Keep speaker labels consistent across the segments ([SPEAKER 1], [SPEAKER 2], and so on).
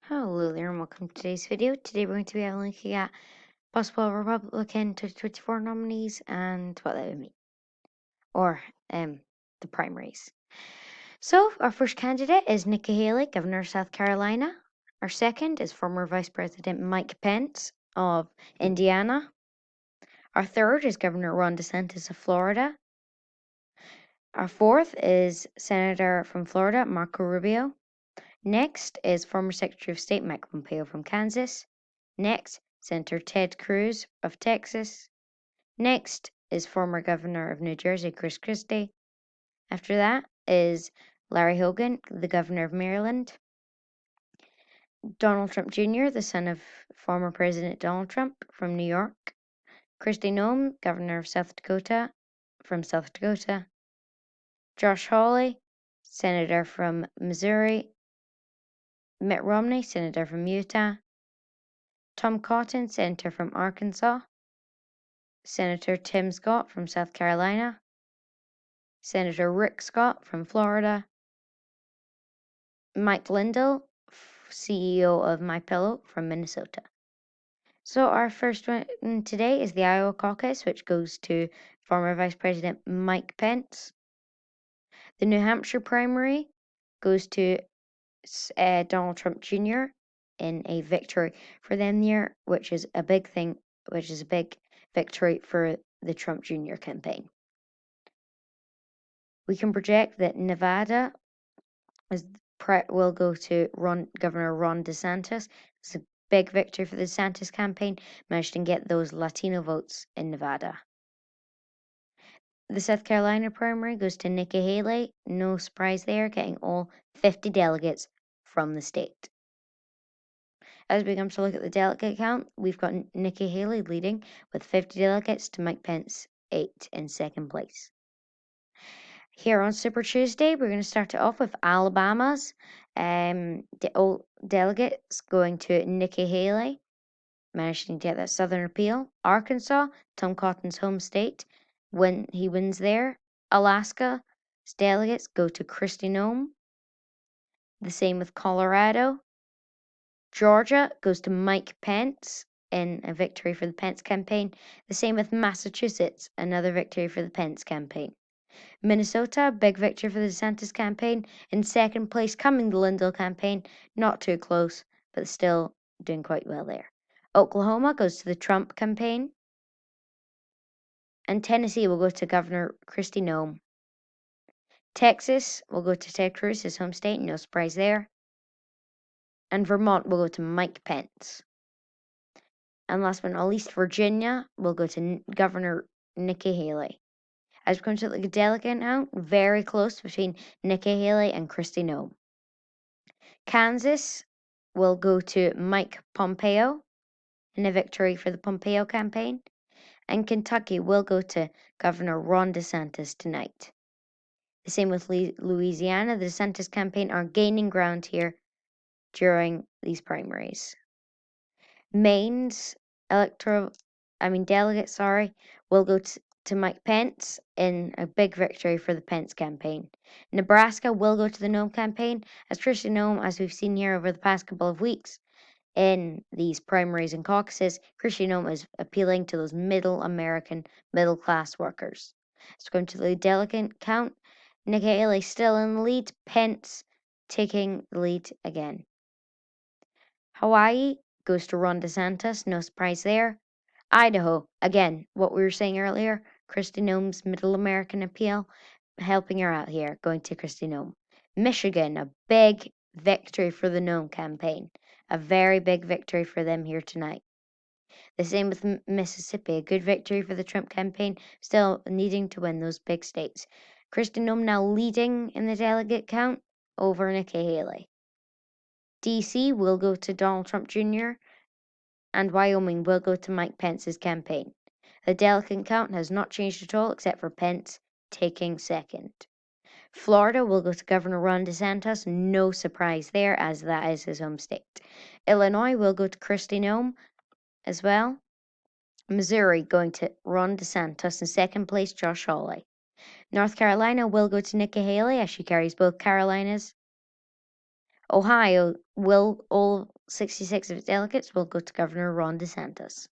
[SPEAKER 1] Hello there and welcome to today's video. Today we're going to be looking at possible Republican 2024 nominees and what that would mean, or the primaries. So our first candidate is Nikki Haley, Governor of South Carolina. Our second is former Vice President Mike Pence of Indiana. Our third is Governor Ron DeSantis of Florida. Our fourth is Senator from Florida, Marco Rubio. Next is former Secretary of State Mike Pompeo from Kansas. Next, Senator Ted Cruz of Texas. Next is former Governor of New Jersey, Chris Christie. After that is Larry Hogan, the Governor of Maryland. Donald Trump Jr., the son of former President Donald Trump from New York. Kristi Noem, Governor of South Dakota from South Dakota. Josh Hawley, Senator from Missouri. Mitt Romney, Senator from Utah. Tom Cotton, Senator from Arkansas. Senator Tim Scott from South Carolina. Senator Rick Scott from Florida. Mike Lindell, CEO of MyPillow from Minnesota. So our first one today is the Iowa Caucus, which goes to former Vice President Mike Pence. The New Hampshire primary goes to Donald Trump Jr. in a victory for them there, which is a big victory for the Trump Jr. campaign. We can project that Nevada will go to Governor Ron DeSantis. It's a big victory for the DeSantis campaign, managed to get those Latino votes in Nevada. The South Carolina primary goes to Nikki Haley. No surprise there, getting all 50 delegates from the state. As we come to look at the delegate count, we've got Nikki Haley leading with 50 delegates to Mike Pence 8 in second place. Here on Super Tuesday, we're going to start it off with Alabama's delegates going to Nikki Haley, managing to get that Southern appeal. Arkansas, Tom Cotton's home state, when he wins there. Alaska's delegates go to Kristi Noem. The same with Colorado. Georgia goes to Mike Pence in a victory for the Pence campaign. The same with Massachusetts, another victory for the Pence campaign. Minnesota, big victory for the DeSantis campaign. In second place, coming the Lindell campaign. Not too close, but still doing quite well there. Oklahoma goes to the Trump campaign. And Tennessee will go to Governor Kristi Noem. Texas will go to Ted Cruz, his home state, no surprise there. And Vermont will go to Mike Pence. And last but not least, Virginia will go to Governor Nikki Haley. As we come to the delegate now, very close between Nikki Haley and Kristi Noem. Kansas will go to Mike Pompeo in a victory for the Pompeo campaign. And Kentucky will go to Governor Ron DeSantis tonight. The same with Louisiana. The DeSantis campaign are gaining ground here during these primaries. Maine's delegate, will go to Mike Pence in a big victory for the Pence campaign. Nebraska will go to the Noem campaign, as Kristi Noem, as we've seen here over the past couple of weeks in these primaries and caucuses, Kristi Noem is appealing to those middle class workers. So going to the delegate count, Nikki Haley still in the lead, Pence taking the lead again. Hawaii goes to Ron DeSantis, no surprise there. Idaho, again, what we were saying earlier, Kristi Noem's middle American appeal, helping her out here, going to Kristi Noem. Michigan, a big victory for the Noem campaign, a very big victory for them here tonight. The same with Mississippi, a good victory for the Trump campaign, still needing to win those big states. Kristi Noem now leading in the delegate count over Nikki Haley. D.C. will go to Donald Trump Jr., and Wyoming will go to Mike Pence's campaign. The delegate count has not changed at all, except for Pence taking second. Florida will go to Governor Ron DeSantis, no surprise there, as that is his home state. Illinois will go to Kristi Noem as well. Missouri going to Ron DeSantis, in second place, Josh Hawley. North Carolina will go to Nikki Haley, as she carries both Carolinas. Ohio will all 66 of its delegates will go to Governor Ron DeSantis.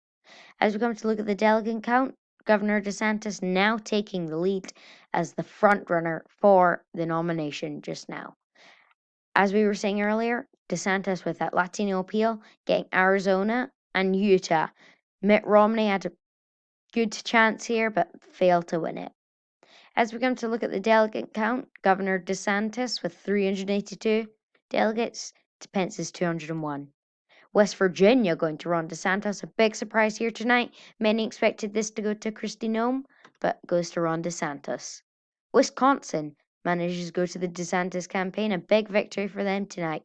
[SPEAKER 1] As we come to look at the delegate count, Governor DeSantis now taking the lead as the front runner for the nomination just now. As we were saying earlier, DeSantis with that Latino appeal, getting Arizona and Utah. Mitt Romney had a good chance here, but failed to win it. As we come to look at the delegate count, Governor DeSantis with 382 delegates to Pence's 201. West Virginia going to Ron DeSantis. A big surprise here tonight. Many expected this to go to Kristi Noem, but goes to Ron DeSantis. Wisconsin manages to go to the DeSantis campaign. A big victory for them tonight.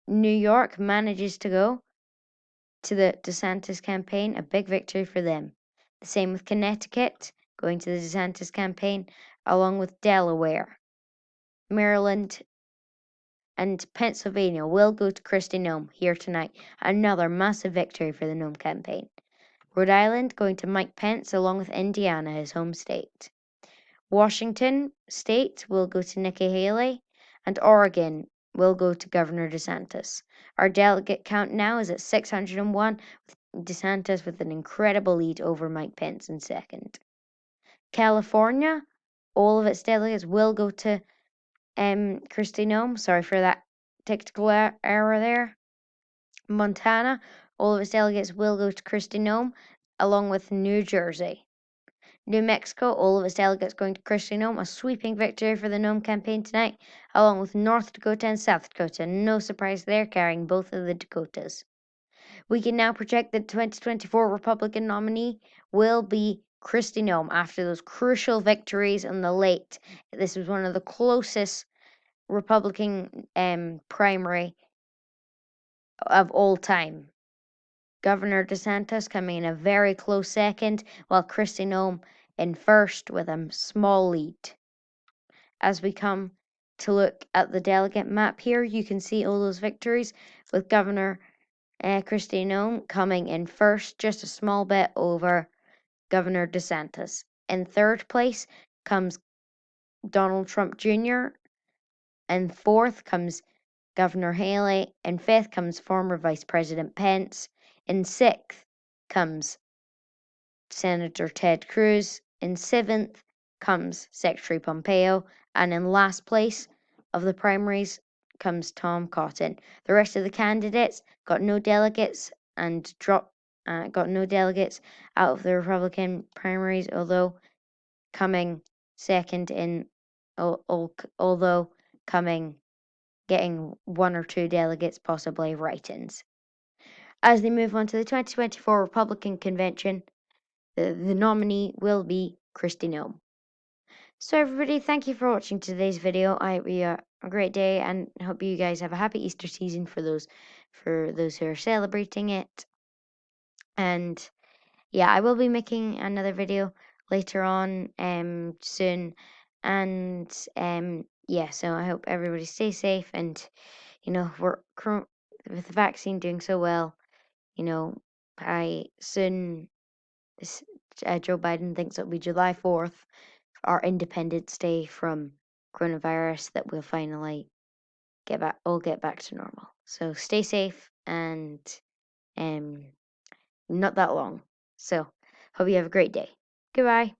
[SPEAKER 1] New York manages to go to the DeSantis campaign. A big victory for them. The same with Connecticut going to the DeSantis campaign, along with Delaware. Maryland and Pennsylvania will go to Kristi Noem here tonight. Another massive victory for the Noem campaign. Rhode Island going to Mike Pence along with Indiana, his home state. Washington State will go to Nikki Haley, and Oregon will go to Governor DeSantis. Our delegate count now is at 601, with DeSantis with an incredible lead over Mike Pence in second. California, all of its delegates will go to Kristi Noem. Sorry for that technical error there. Montana, all of its delegates will go to Kristi Noem, along with New Jersey. New Mexico, all of its delegates going to Kristi Noem. A sweeping victory for the Noem campaign tonight, along with North Dakota and South Dakota. No surprise there, carrying both of the Dakotas. We can now project that the 2024 Republican nominee will be Kristi Noem after those crucial victories in the late. This was one of the closest Republican primary of all time. Governor DeSantis coming in a very close second, while Kristi Noem in first with a small lead. As we come to look at the delegate map here, you can see all those victories with Governor Kristi Noem coming in first, just a small bit over Governor DeSantis. In third place comes Donald Trump Jr. In fourth comes Governor Haley. In fifth comes former Vice President Pence. In sixth comes Senator Ted Cruz. In seventh comes Secretary Pompeo. And in last place of the primaries comes Tom Cotton. The rest of the candidates got no delegates and got no delegates out of the Republican primaries, although coming second in, although coming getting one or two delegates, possibly write-ins. As they move on to the 2024 Republican Convention, the nominee will be Kristi Noem. So everybody, thank you for watching today's video. I hope you have a great day and hope you guys have a happy Easter season for those who are celebrating it. And yeah, I will be making another video later on soon. And yeah, so I hope everybody stays safe, and we're with the vaccine doing so well, I soon Joe Biden thinks it'll be July 4th, our Independence Day from coronavirus, that we'll finally get back to normal. So stay safe, and not that long. So hope you have a great day. Goodbye.